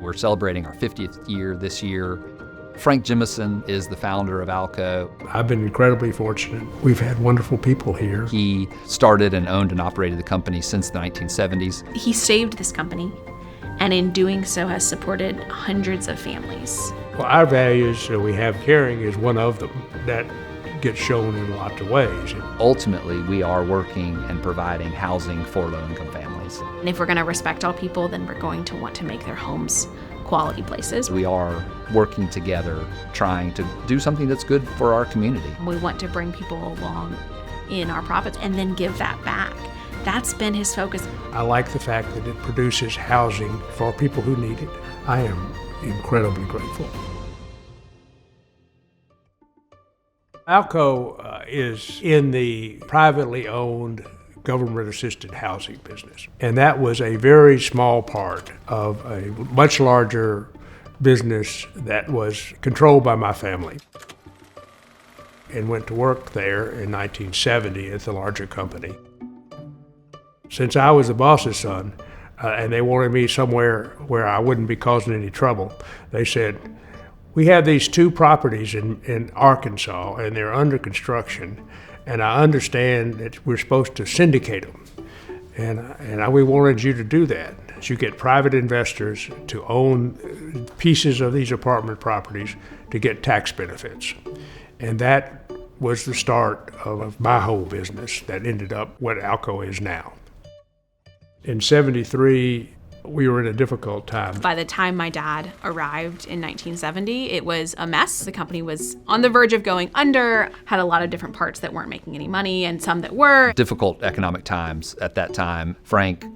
We're celebrating our 50th year this year. Frank Jemison is the founder of ALCO. I've been incredibly fortunate. We've had wonderful people here. He started and owned and operated the company since the 1970s. He saved this company, and in doing so has supported hundreds of families. Well, our values, we have caring is one of them. That gets shown in lots of ways. Ultimately, we are working and providing housing for low-income families. And if we're going to respect all people, then we're going to want to make their homes quality places. We are working together, trying to do something that's good for our community. We want to bring people along in our profits and then give that back. That's been his focus. I like the fact that it produces housing for people who need it. I am incredibly grateful. ALCO is in the privately owned government-assisted housing business. And that was a very small part of a much larger business that was controlled by my family. And went to work there in 1970 at the larger company. Since I was the boss's son, and they wanted me somewhere where I wouldn't be causing any trouble, they said, "We have these two properties in Arkansas, and they're under construction, and I understand that we're supposed to syndicate them, and we wanted you to do that. You get private investors to own pieces of these apartment properties to get tax benefits." And that was the start of my whole business that ended up what ALCO is now. In '73, we were in a difficult time. By the time my dad arrived in 1970, it was a mess. The company was on the verge of going under, had a lot of different parts that weren't making any money and some that were. Difficult economic times at that time. Frank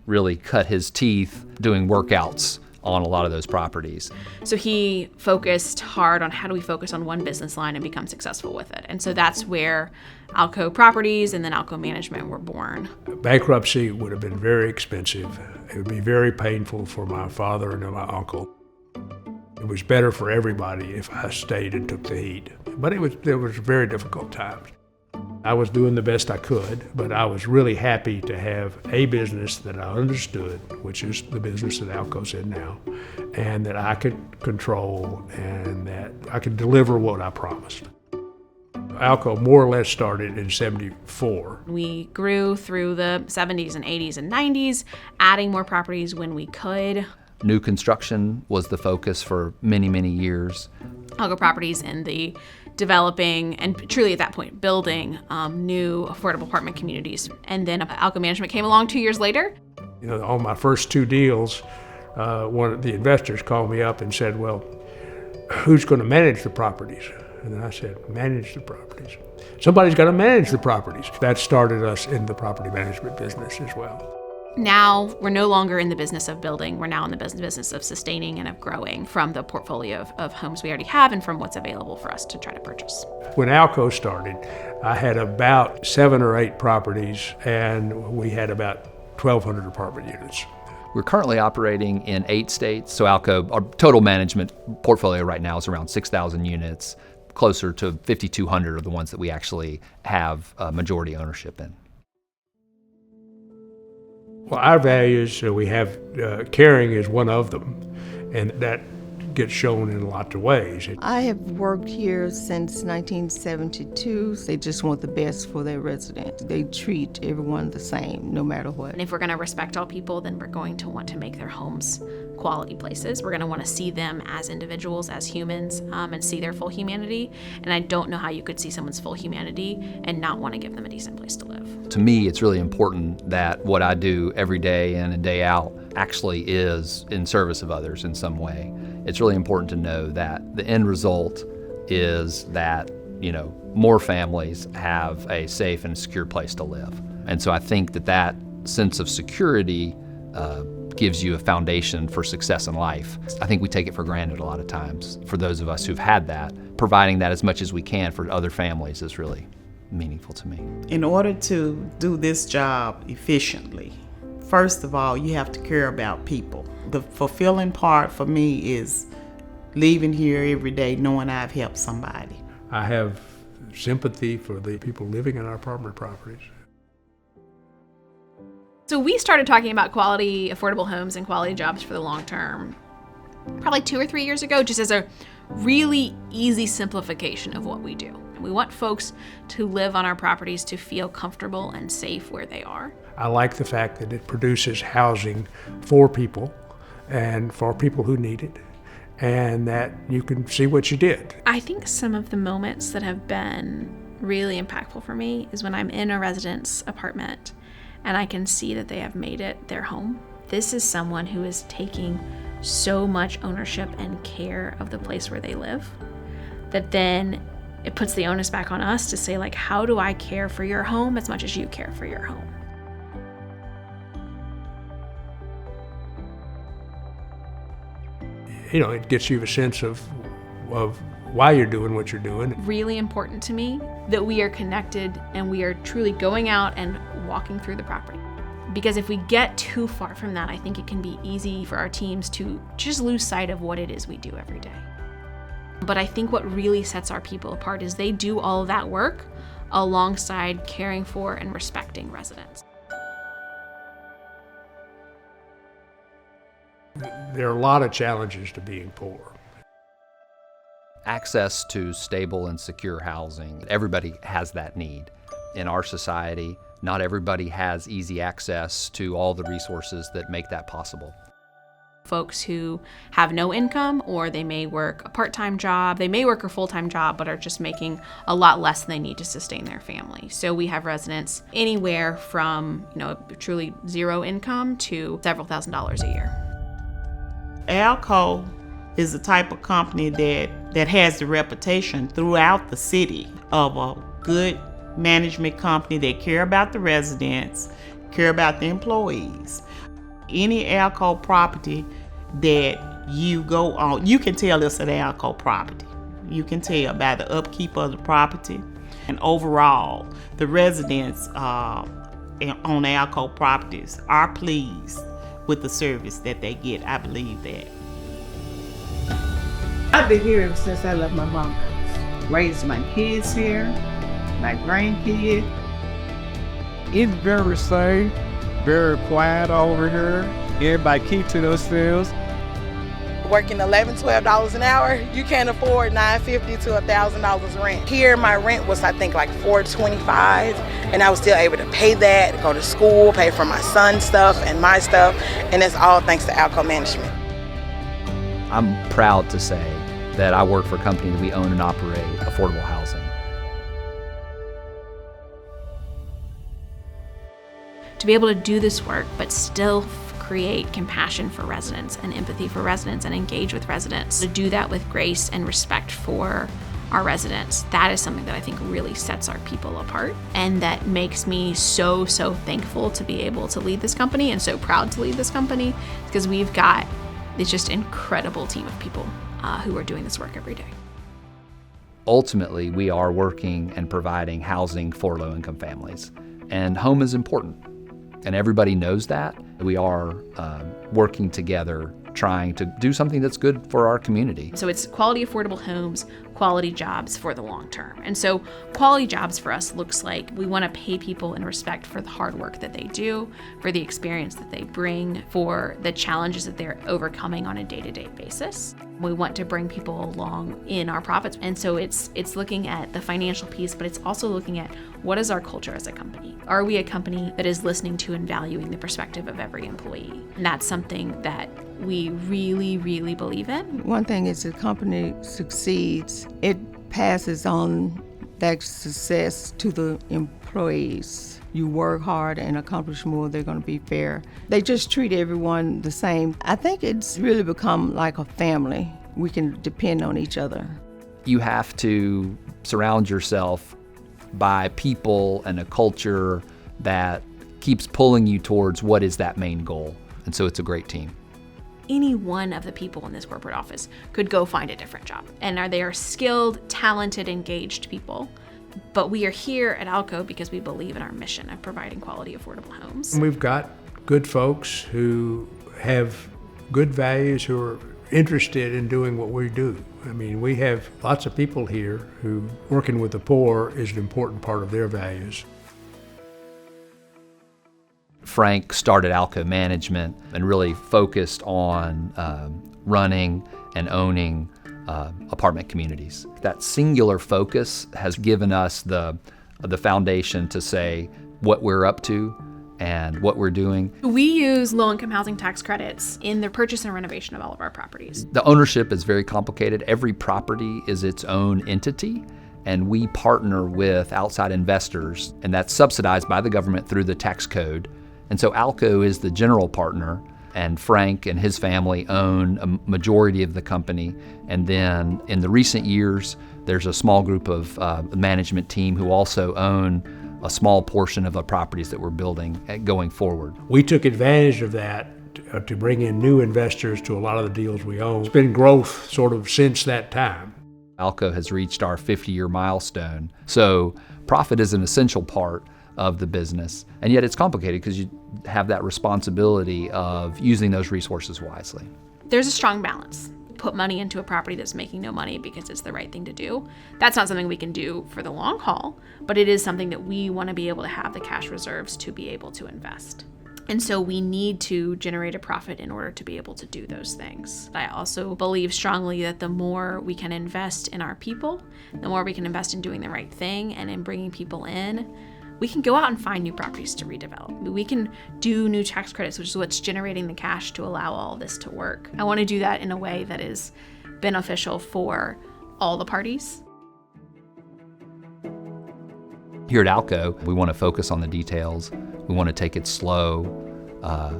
really cut his teeth doing workouts on a lot of those properties. So he focused hard on how do we focus on one business line and become successful with it. And so that's where ALCO Properties and then ALCO Management were born. Bankruptcy would have been very expensive. It would be very painful for my father and my uncle. It was better for everybody if I stayed and took the heat. But there was very difficult times. I was doing the best I could, but I was really happy to have a business that I understood, which is the business that ALCO's in now, and that I could control and that I could deliver what I promised. ALCO more or less started in '74. We grew through the 70s and 80s and 90s, adding more properties when we could. New construction was the focus for many, many years. ALCO Properties in the developing and truly at that point building new affordable apartment communities. And then ALCO Management came along 2 years later. You know, on my first two deals, one of the investors called me up and said, "Well, who's going to manage the properties?" And then I said, "Manage the properties. Somebody's got to manage the properties." That started us in the property management business as well. Now we're no longer in the business of building. We're now in the business of sustaining and of growing from the portfolio of homes we already have and from what's available for us to try to purchase. When ALCO started, I had about 7 or 8 properties, and we had about 1,200 apartment units. We're currently operating in 8 states. So ALCO, our total management portfolio right now is around 6,000 units, closer to 5,200 of the ones that we actually have majority ownership in. Well, our values, we have caring is one of them, and that gets shown in lots of ways. I have worked here since 1972. They just want the best for their residents. They treat everyone the same, no matter what. And if we're going to respect all people, then we're going to want to make their homes quality places. We're going to want to see them as individuals, as humans, and see their full humanity. And I don't know how you could see someone's full humanity and not want to give them a decent place to live. To me, it's really important that what I do every day in and day out actually is in service of others in some way. It's really important to know that the end result is that, more families have a safe and secure place to live. And so I think that sense of security gives you a foundation for success in life. I think we take it for granted a lot of times. For those of us who've had that, providing that as much as we can for other families is really meaningful to me. In order to do this job efficiently, first of all, you have to care about people. The fulfilling part for me is leaving here every day knowing I've helped somebody. I have sympathy for the people living in our apartment properties. So we started talking about quality, affordable homes and quality jobs for the long term probably 2 or 3 years ago, just as a really easy simplification of what we do. We want folks to live on our properties to feel comfortable and safe where they are. I like the fact that it produces housing for people and for people who need it, and that you can see what you did. I think some of the moments that have been really impactful for me is when I'm in a resident's apartment and I can see that they have made it their home. This is someone who is taking so much ownership and care of the place where they live that then it puts the onus back on us to say, like, how do I care for your home as much as you care for your home? You know, it gets you a sense of why you're doing what you're doing. Really important to me that we are connected and we are truly going out and walking through the property. Because if we get too far from that, I think it can be easy for our teams to just lose sight of what it is we do every day. But I think what really sets our people apart is they do all of that work alongside caring for and respecting residents. There are a lot of challenges to being poor. Access to stable and secure housing. Everybody has that need. In our society, not everybody has easy access to all the resources that make that possible. Folks who have no income, or they may work a part-time job, they may work a full-time job, but are just making a lot less than they need to sustain their family. So we have residents anywhere from, truly zero income to several $1,000s a year. ALCO is the type of company that has the reputation throughout the city of a good management company that care about the residents, care about the employees. Any ALCO property that you go on, you can tell it's an ALCO property. You can tell by the upkeep of the property. And overall, the residents on ALCO properties are pleased with the service that they get. I believe that. I've been here ever since I left my mom's house. Raised my kids here, my grandkids. It's very safe, very quiet over here. Everybody keeps to themselves. Working $11, $12 an hour, you can't afford $950 to $1,000 rent. Here, my rent was, I think, like $425, and I was still able to pay that, go to school, pay for my son's stuff and my stuff, and that's all thanks to ALCO management. I'm proud to say that I work for a company that we own and operate affordable housing. To be able to do this work, but still create compassion for residents and empathy for residents and engage with residents, to do that with grace and respect for our residents, that is something that I think really sets our people apart, and that makes me so thankful to be able to lead this company and so proud to lead this company, because we've got this just incredible team of people who are doing this work every day. Ultimately, we are working and providing housing for low-income families, and home is important. And everybody knows that. We are working together, trying to do something that's good for our community. So it's quality, affordable homes, quality jobs for the long term. And so quality jobs for us looks like we want to pay people in respect for the hard work that they do, for the experience that they bring, for the challenges that they're overcoming on a day-to-day basis. We want to bring people along in our profits. And so it's looking at the financial piece, but it's also looking at what is our culture as a company? Are we a company that is listening to and valuing the perspective of every employee? And that's something that we really believe in. One thing is, the company succeeds, it passes on that success to the employees. You work hard and accomplish more, they're going to be fair. They just treat everyone the same. I think it's really become like a family. We can depend on each other. You have to surround yourself by people and a culture that keeps pulling you towards what is that main goal. And so it's a great team. Any one of the people in this corporate office could go find a different job. And they are skilled, talented, engaged people. But we are here at ALCO because we believe in our mission of providing quality, affordable homes. And we've got good folks who have good values, who are interested in doing what we do. I mean, we have lots of people here who working with the poor is an important part of their values. Frank started ALCO Management and really focused on running and owning apartment communities. That singular focus has given us the foundation to say what we're up to and what we're doing. We use low-income housing tax credits in the purchase and renovation of all of our properties. The ownership is very complicated. Every property is its own entity, and we partner with outside investors, and that's subsidized by the government through the tax code. And so ALCO is the general partner, and Frank and his family own a majority of the company. And then in the recent years, there's a small group of management team who also own a small portion of the properties that we're building going forward. We took advantage of that to bring in new investors to a lot of the deals we own. It's been growth sort of since that time. ALCO has reached our 50-year milestone. So profit is an essential part of the business, and yet it's complicated because you have that responsibility of using those resources wisely. There's a strong balance. Put money into a property that's making no money because it's the right thing to do. That's not something we can do for the long haul, but it is something that we want to be able to have the cash reserves to be able to invest. And so we need to generate a profit in order to be able to do those things. I also believe strongly that the more we can invest in our people, the more we can invest in doing the right thing and in bringing people in, we can go out and find new properties to redevelop. We can do new tax credits, which is what's generating the cash to allow all this to work. I want to do that in a way that is beneficial for all the parties. Here at ALCO, we want to focus on the details. We want to take it slow.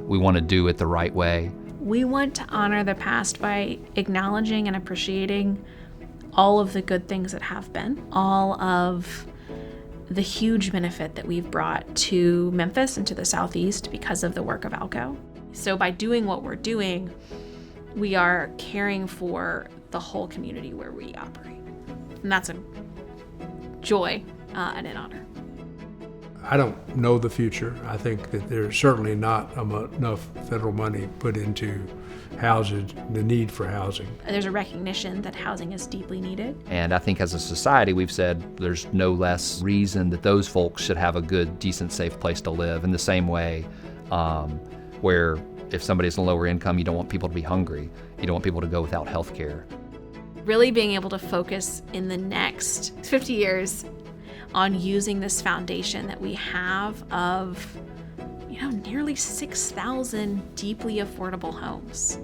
We want to do it the right way. We want to honor the past by acknowledging and appreciating all of the good things that have been, all of the huge benefit that we've brought to Memphis and to the Southeast because of the work of ALCO. So by doing what we're doing, we are caring for the whole community where we operate. And that's a joy and an honor. I don't know the future. I think that there's certainly not enough federal money put into housing, the need for housing. There's a recognition that housing is deeply needed. And I think as a society, we've said there's no less reason that those folks should have a good, decent, safe place to live in the same way where if somebody's in a lower income, you don't want people to be hungry. You don't want people to go without health care. Really being able to focus in the next 50 years on using this foundation that we have of nearly 6,000 deeply affordable homes.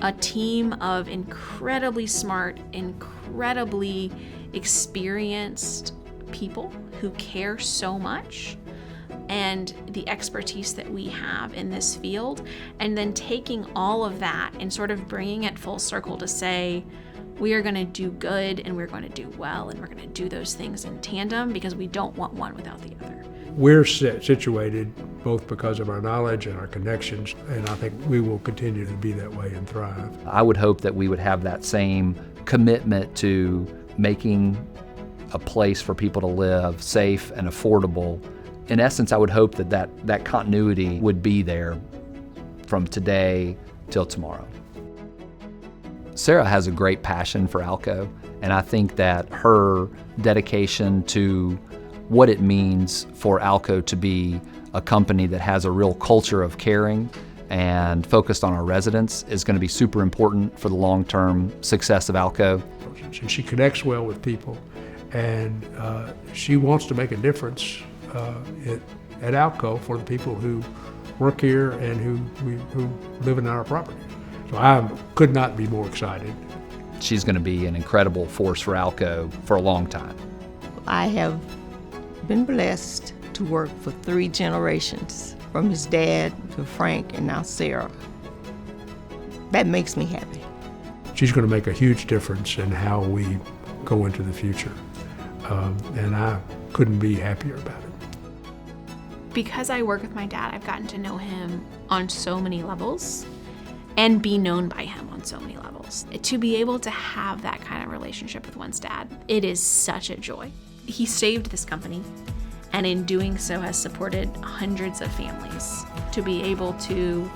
A team of incredibly smart, incredibly experienced people who care so much, and the expertise that we have in this field, and then taking all of that and sort of bringing it full circle to say, we are going to do good and we're going to do well and we're going to do those things in tandem because we don't want one without the other. We're situated both because of our knowledge and our connections, and I think we will continue to be that way and thrive. I would hope that we would have that same commitment to making a place for people to live safe and affordable. In essence, I would hope that continuity would be there from today till tomorrow. Sarah has a great passion for ALCO, and I think that her dedication to what it means for ALCO to be a company that has a real culture of caring and focused on our residents is going to be super important for the long-term success of ALCO. And she connects well with people, and she wants to make a difference at ALCO for the people who work here and who live in our property. So I could not be more excited. She's going to be an incredible force for ALCO for a long time. I have been blessed to work for 3 generations, from his dad to Frank and now Sarah. That makes me happy. She's going to make a huge difference in how we go into the future, and I couldn't be happier about it. Because I work with my dad, I've gotten to know him on so many levels and be known by him on so many levels. To be able to have that kind of relationship with one's dad, it is such a joy. He saved this company, and in doing so has supported hundreds of families. To be able to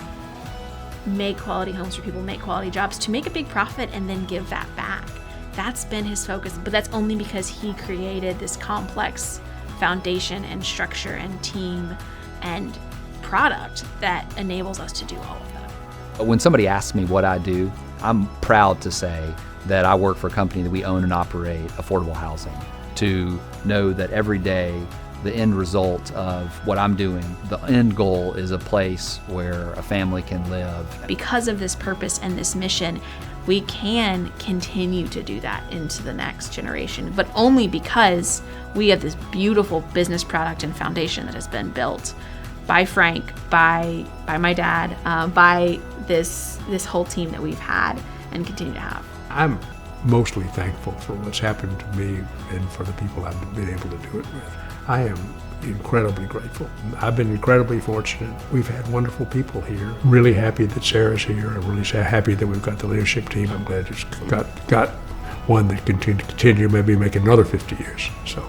make quality homes for people, make quality jobs, to make a big profit and then give that back. That's been his focus, but that's only because he created this complex foundation and structure and team and product that enables us to do all of that. When somebody asks me what I do, I'm proud to say that I work for a company that we own and operate affordable housing. To know that every day the end result of what I'm doing, the end goal is a place where a family can live. Because of this purpose and this mission, we can continue to do that into the next generation, but only because we have this beautiful business product and foundation that has been built by Frank, by my dad, by this whole team that we've had and continue to have. I'm mostly thankful for what's happened to me and for the people I've been able to do it with. I am incredibly grateful. I've been incredibly fortunate. We've had wonderful people here. Really happy that Sarah's here. I'm really happy that we've got the leadership team. I'm glad it's got one that can continue maybe make another 50 years. So